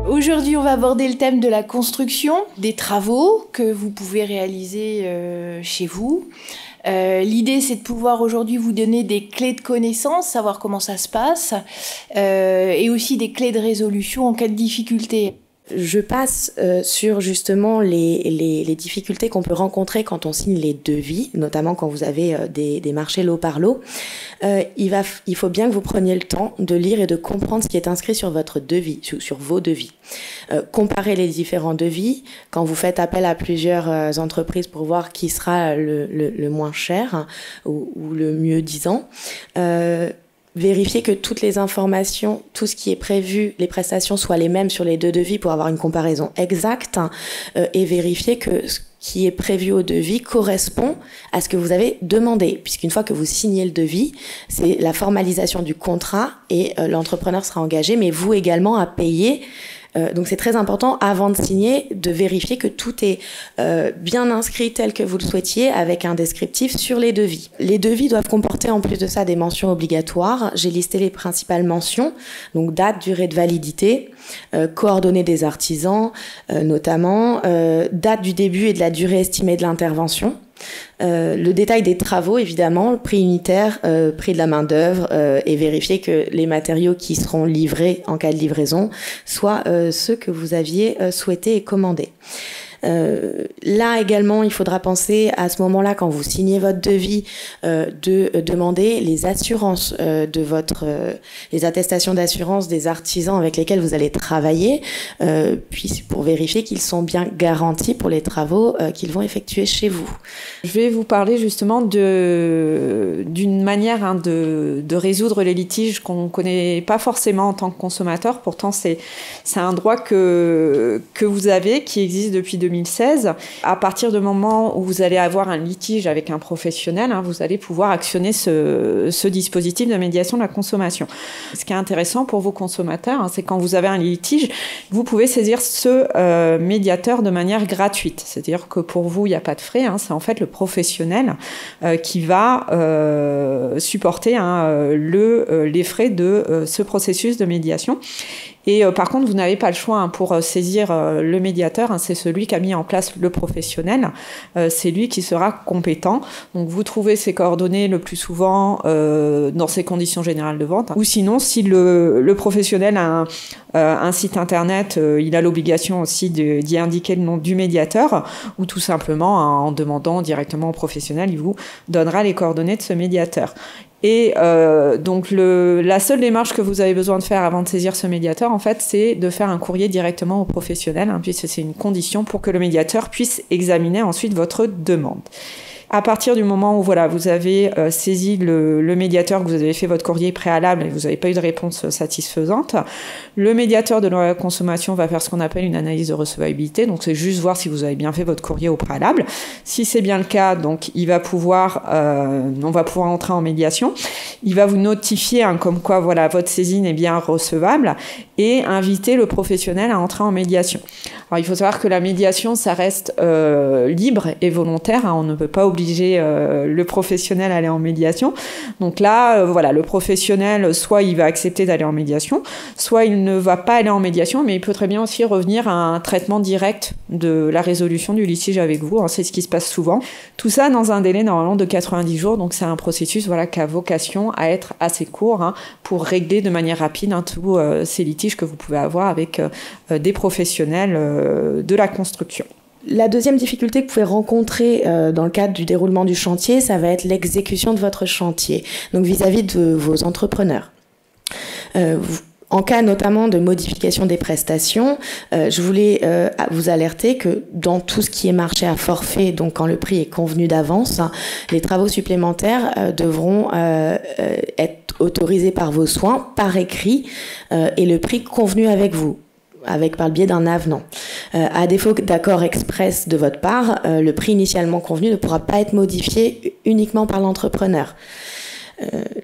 Aujourd'hui, on va aborder le thème de la construction, des travaux que vous pouvez réaliser chez vous. L'idée, c'est de pouvoir aujourd'hui vous donner des clés de connaissance, savoir comment ça se passe, et aussi des clés de résolution en cas de difficulté. Je passe sur justement les difficultés qu'on peut rencontrer quand on signe les devis, notamment quand vous avez des marchés lot par lot. Il faut bien que vous preniez le temps de lire et de comprendre ce qui est inscrit sur votre devis, sur vos devis. Comparez les différents devis quand vous faites appel à plusieurs entreprises pour voir qui sera le moins cher ou le mieux disant. Vérifiez que toutes les informations, tout ce qui est prévu, les prestations soient les mêmes sur les deux devis pour avoir une comparaison exacte et vérifiez que ce qui est prévu au devis correspond à ce que vous avez demandé. Puisqu'une fois que vous signez le devis, c'est la formalisation du contrat et l'entrepreneur sera engagé, mais vous également à payer. Donc c'est très important avant de signer de vérifier que tout est bien inscrit tel que vous le souhaitiez avec un descriptif sur les devis. Les devis doivent comporter en plus de ça des mentions obligatoires. J'ai listé les principales mentions, donc date, durée de validité, coordonnées des artisans notamment, date du début et de la durée estimée de l'intervention. Le détail des travaux, évidemment, le prix unitaire, prix de la main-d'œuvre et vérifier que les matériaux qui seront livrés en cas de livraison soient ceux que vous aviez souhaité et commandés. Là également, il faudra penser à ce moment-là, quand vous signez votre devis, de demander les assurances les attestations d'assurance des artisans avec lesquels vous allez travailler, puis pour vérifier qu'ils sont bien garantis pour les travaux qu'ils vont effectuer chez vous. Je vais vous parler justement d'une manière de résoudre les litiges qu'on ne connaît pas forcément en tant que consommateur. Pourtant, c'est un droit que vous avez, qui existe depuis 2016. À partir du moment où vous allez avoir un litige avec un professionnel, vous allez pouvoir actionner ce dispositif de médiation de la consommation. Ce qui est intéressant pour vos consommateurs, c'est quand vous avez un litige, vous pouvez saisir ce médiateur de manière gratuite. C'est-à-dire que pour vous, il n'y a pas de frais. C'est en fait le professionnel qui va supporter les frais de ce processus de médiation. Et par contre, vous n'avez pas le choix pour saisir le médiateur. C'est celui qui a mis en place le professionnel. C'est lui qui sera compétent. Donc, vous trouvez ses coordonnées le plus souvent dans ses conditions générales de vente. Ou sinon, si le professionnel a un site internet, il a l'obligation aussi d'y indiquer le nom du médiateur, ou tout simplement en demandant directement au professionnel, il vous donnera les coordonnées de ce médiateur. Et donc la seule démarche que vous avez besoin de faire avant de saisir ce médiateur, en fait, c'est de faire un courrier directement au professionnel, puisque c'est une condition pour que le médiateur puisse examiner ensuite votre demande. À partir du moment où vous avez saisi le médiateur, que vous avez fait votre courrier préalable et vous n'avez pas eu de réponse satisfaisante, le médiateur de la consommation va faire ce qu'on appelle une analyse de recevabilité. Donc c'est juste voir si vous avez bien fait votre courrier au préalable. Si c'est bien le cas, donc on va pouvoir entrer en médiation. Il va vous notifier comme quoi votre saisine est bien recevable et inviter le professionnel à entrer en médiation. Alors il faut savoir que la médiation, ça reste libre et volontaire. On ne peut pas obliger le professionnel à aller en médiation. Donc là, le professionnel, soit il va accepter d'aller en médiation, soit il ne va pas aller en médiation, mais il peut très bien aussi revenir à un traitement direct de la résolution du litige avec vous. C'est ce qui se passe souvent. Tout ça dans un délai normalement de 90 jours. Donc c'est un processus qui a vocation à être assez court pour régler de manière rapide tous ces litiges que vous pouvez avoir avec des professionnels de la construction. La deuxième difficulté que vous pouvez rencontrer dans le cadre du déroulement du chantier, ça va être l'exécution de votre chantier, donc vis-à-vis de vos entrepreneurs. En cas notamment de modification des prestations, je voulais vous alerter que dans tout ce qui est marché à forfait, donc quand le prix est convenu d'avance, les travaux supplémentaires devront être autorisés par vos soins, par écrit, et le prix convenu avec vous, par le biais d'un avenant. À défaut d'accord express de votre part, le prix initialement convenu ne pourra pas être modifié uniquement par l'entrepreneur.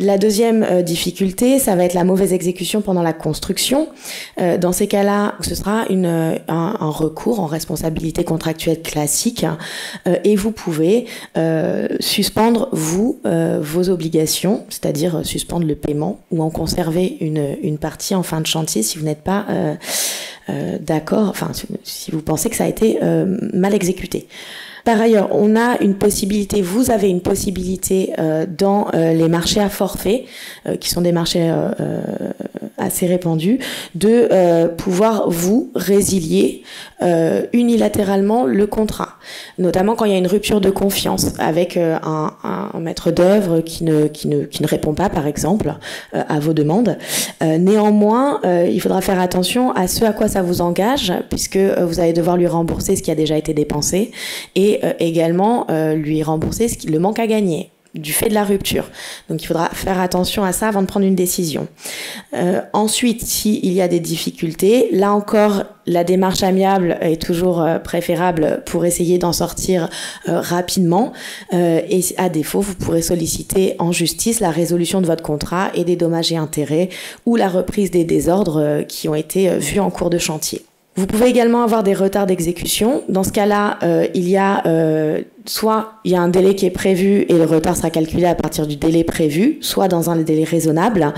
La deuxième difficulté, ça va être la mauvaise exécution pendant la construction. Dans ces cas-là, ce sera un recours en responsabilité contractuelle classique et vous pouvez suspendre, vos obligations, c'est-à-dire suspendre le paiement ou en conserver une partie en fin de chantier si vous n'êtes pas d'accord, enfin si vous pensez que ça a été mal exécuté. Par ailleurs, vous avez une possibilité dans les marchés à forfait, qui sont des marchés assez répandus, de pouvoir vous résilier unilatéralement le contrat, notamment quand il y a une rupture de confiance avec un maître d'œuvre qui ne répond pas, par exemple, à vos demandes. Néanmoins, il faudra faire attention à ce à quoi ça vous engage, puisque vous allez devoir lui rembourser ce qui a déjà été dépensé et également lui rembourser le manque à gagner du fait de la rupture. Donc il faudra faire attention à ça avant de prendre une décision. Ensuite, s'il y a des difficultés, là encore, la démarche amiable est toujours préférable pour essayer d'en sortir rapidement. Et à défaut, vous pourrez solliciter en justice la résolution de votre contrat et des dommages et intérêts ou la reprise des désordres qui ont été vus en cours de chantier. Vous pouvez également avoir des retards d'exécution. Dans ce cas-là, soit il y a un délai qui est prévu et le retard sera calculé à partir du délai prévu, soit dans un délai raisonnable.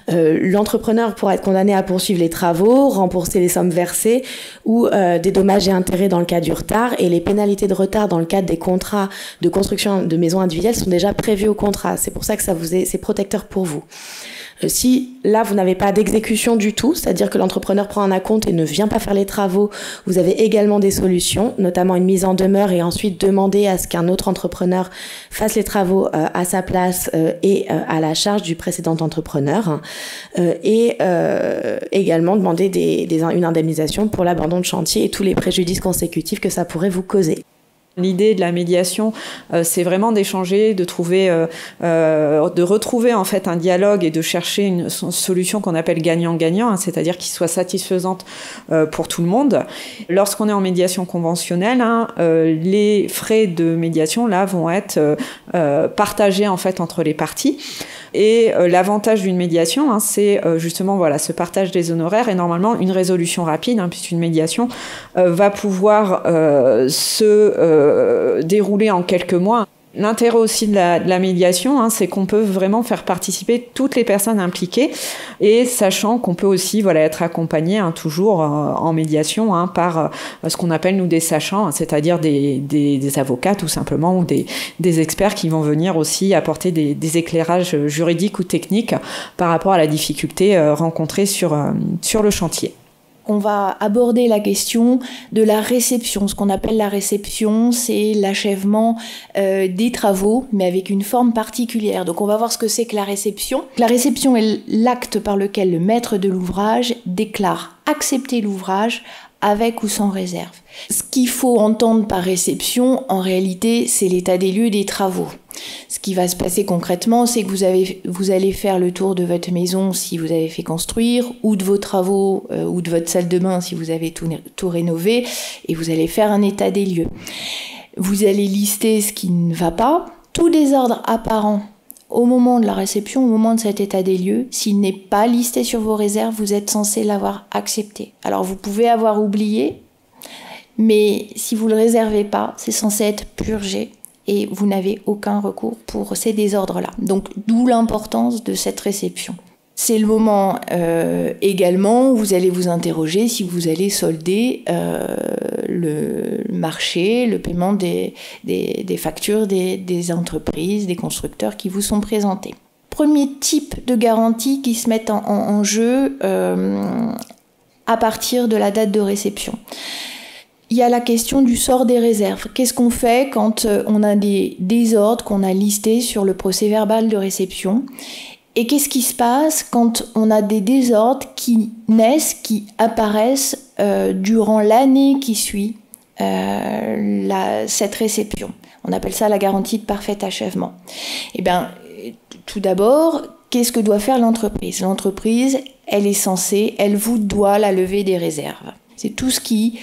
L'entrepreneur pourra être condamné à poursuivre les travaux, rembourser les sommes versées ou des dommages et intérêts dans le cas du retard. Et les pénalités de retard dans le cadre des contrats de construction de maisons individuelles sont déjà prévues au contrat. C'est pour ça que c'est protecteur pour vous. Si là vous n'avez pas d'exécution du tout, c'est-à-dire que l'entrepreneur prend un acompte et ne vient pas faire les travaux, vous avez également des solutions, notamment une mise en demeure et ensuite demander à ce qu'un autre entrepreneur fasse les travaux à sa place et à la charge du précédent entrepreneur et également demander une indemnisation pour l'abandon de chantier et tous les préjudices consécutifs que ça pourrait vous causer. L'idée de la médiation, c'est vraiment d'échanger, de retrouver en fait un dialogue et de chercher une solution qu'on appelle gagnant-gagnant, c'est-à-dire qui soit satisfaisante pour tout le monde. Lorsqu'on est en médiation conventionnelle, les frais de médiation là vont être partagés en fait entre les parties. Et l'avantage d'une médiation, c'est justement ce partage des honoraires et normalement une résolution rapide, puisqu'une médiation va pouvoir se dérouler en quelques mois. L'intérêt aussi de la médiation, c'est qu'on peut vraiment faire participer toutes les personnes impliquées et sachant qu'on peut aussi être accompagné toujours en médiation par ce qu'on appelle nous des sachants, c'est-à-dire des avocats tout simplement ou des experts qui vont venir aussi apporter des éclairages juridiques ou techniques par rapport à la difficulté rencontrée sur le chantier. On va aborder la question de la réception. Ce qu'on appelle la réception, c'est l'achèvement des travaux, mais avec une forme particulière. Donc on va voir ce que c'est que la réception. La réception est l'acte par lequel le maître de l'ouvrage déclare accepter l'ouvrage avec ou sans réserve. Ce qu'il faut entendre par réception, en réalité, c'est l'état des lieux des travaux. Ce qui va se passer concrètement, c'est que vous allez faire le tour de votre maison si vous avez fait construire, ou de vos travaux, ou de votre salle de bain si vous avez tout rénové, et vous allez faire un état des lieux. Vous allez lister ce qui ne va pas, tout désordre apparent au moment de la réception, au moment de cet état des lieux. S'il n'est pas listé sur vos réserves, vous êtes censé l'avoir accepté. Alors vous pouvez avoir oublié, mais si vous ne le réservez pas, c'est censé être purgé et vous n'avez aucun recours pour ces désordres-là. Donc d'où l'importance de cette réception. C'est le moment également où vous allez vous interroger si vous allez solder le marché, le paiement des factures des entreprises, des constructeurs qui vous sont présentés. Premier type de garantie qui se met en jeu à partir de la date de réception. Il y a la question du sort des réserves. Qu'est-ce qu'on fait quand on a des désordres qu'on a listés sur le procès-verbal de réception ? Et qu'est-ce qui se passe quand on a des désordres qui naissent, qui apparaissent durant l'année qui suit cette réception ? On appelle ça la garantie de parfait achèvement. Eh bien, tout d'abord, qu'est-ce que doit faire l'entreprise ? L'entreprise, elle vous doit la levée des réserves. C'est tout ce qui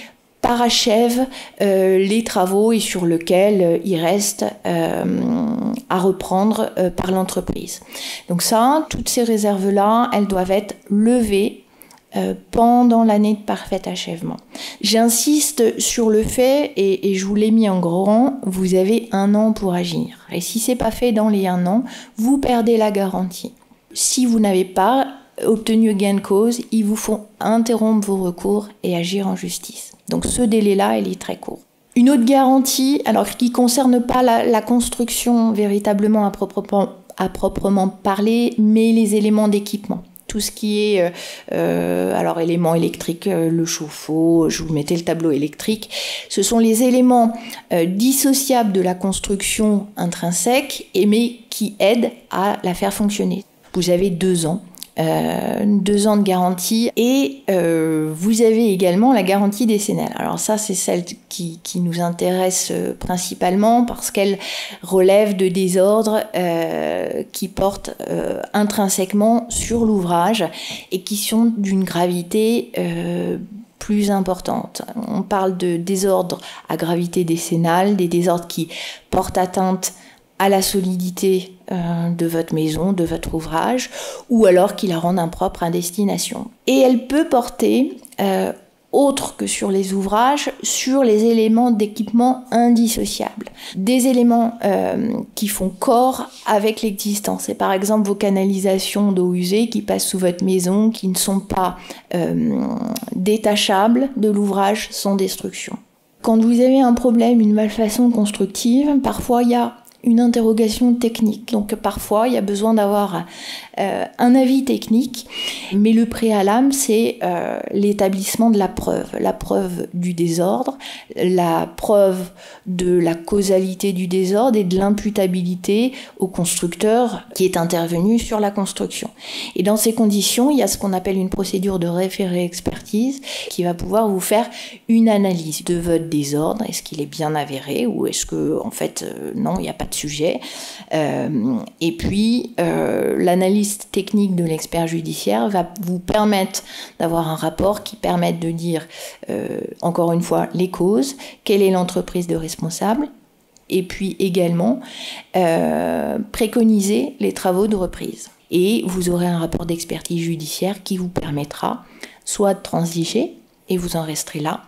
parachève les travaux et sur lequel il reste à reprendre par l'entreprise. Donc ça, toutes ces réserves-là, elles doivent être levées pendant l'année de parfait achèvement. J'insiste sur le fait, et je vous l'ai mis en grand, vous avez 1 an pour agir. Et si c'est pas fait dans les 1 an, vous perdez la garantie. Si vous n'avez pas obtenu gain de cause, il vous faut interrompre vos recours et agir en justice. Donc ce délai-là, il est très court. Une autre garantie, alors qui ne concerne pas la construction véritablement à proprement parler, mais les éléments d'équipement. Tout ce qui est alors éléments électriques, le chauffe-eau, je vous mettais le tableau électrique, ce sont les éléments dissociables de la construction intrinsèque, mais qui aident à la faire fonctionner. Vous avez 2 ans. 2 ans de garantie et vous avez également la garantie décennale. Alors ça, c'est celle qui nous intéresse principalement parce qu'elle relève de désordres qui portent intrinsèquement sur l'ouvrage et qui sont d'une gravité plus importante. On parle de désordres à gravité décennale, des désordres qui portent atteinte à la solidité de votre maison, de votre ouvrage, ou alors qui la rendent impropre à destination. Et elle peut porter, autre que sur les ouvrages, sur les éléments d'équipement indissociables. Des éléments qui font corps avec l'existence. C'est par exemple vos canalisations d'eau usée qui passent sous votre maison, qui ne sont pas détachables de l'ouvrage sans destruction. Quand vous avez un problème, une malfaçon constructive, parfois il y a une interrogation technique. Donc parfois, il y a besoin d'avoir un avis technique, mais le préalable, c'est l'établissement de la preuve du désordre, la preuve de la causalité du désordre et de l'imputabilité au constructeur qui est intervenu sur la construction. Et dans ces conditions, il y a ce qu'on appelle une procédure de référé-expertise qui va pouvoir vous faire une analyse de votre désordre. Est-ce qu'il est bien avéré ou est-ce que, en fait, non, il n'y a pas de sujet. Et puis, l'analyse technique de l'expert judiciaire va vous permettre d'avoir un rapport qui permette de dire, encore une fois, les causes, quelle est l'entreprise de responsable, et puis également préconiser les travaux de reprise. Et vous aurez un rapport d'expertise judiciaire qui vous permettra soit de transiger, et vous en resterez là,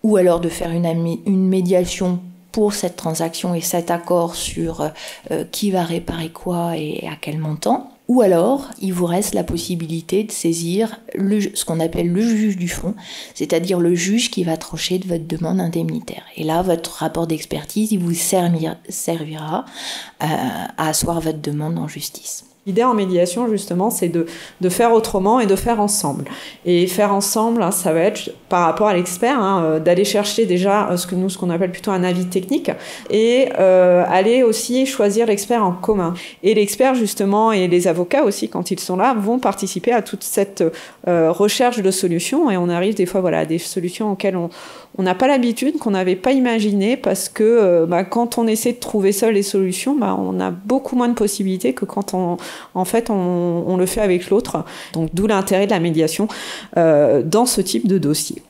ou alors de faire une médiation pour cette transaction et cet accord sur qui va réparer quoi et à quel montant. Ou alors, il vous reste la possibilité de saisir ce qu'on appelle le juge du fond, c'est-à-dire le juge qui va trancher de votre demande indemnitaire. Et là, votre rapport d'expertise, il vous servira à asseoir votre demande en justice. L'idée en médiation, justement, c'est de faire autrement et de faire ensemble. Et faire ensemble, hein, ça va être, par rapport à l'expert, hein, d'aller chercher déjà ce qu'on appelle plutôt un avis technique et aller aussi choisir l'expert en commun. Et l'expert, justement, et les avocats aussi, quand ils sont là, vont participer à toute cette recherche de solutions. Et on arrive des fois à des solutions auxquelles on n'a pas l'habitude, qu'on n'avait pas imaginé, parce que quand on essaie de trouver seul les solutions, on a beaucoup moins de possibilités que quand on le fait avec l'autre. Donc d'où l'intérêt de la médiation dans ce type de dossier.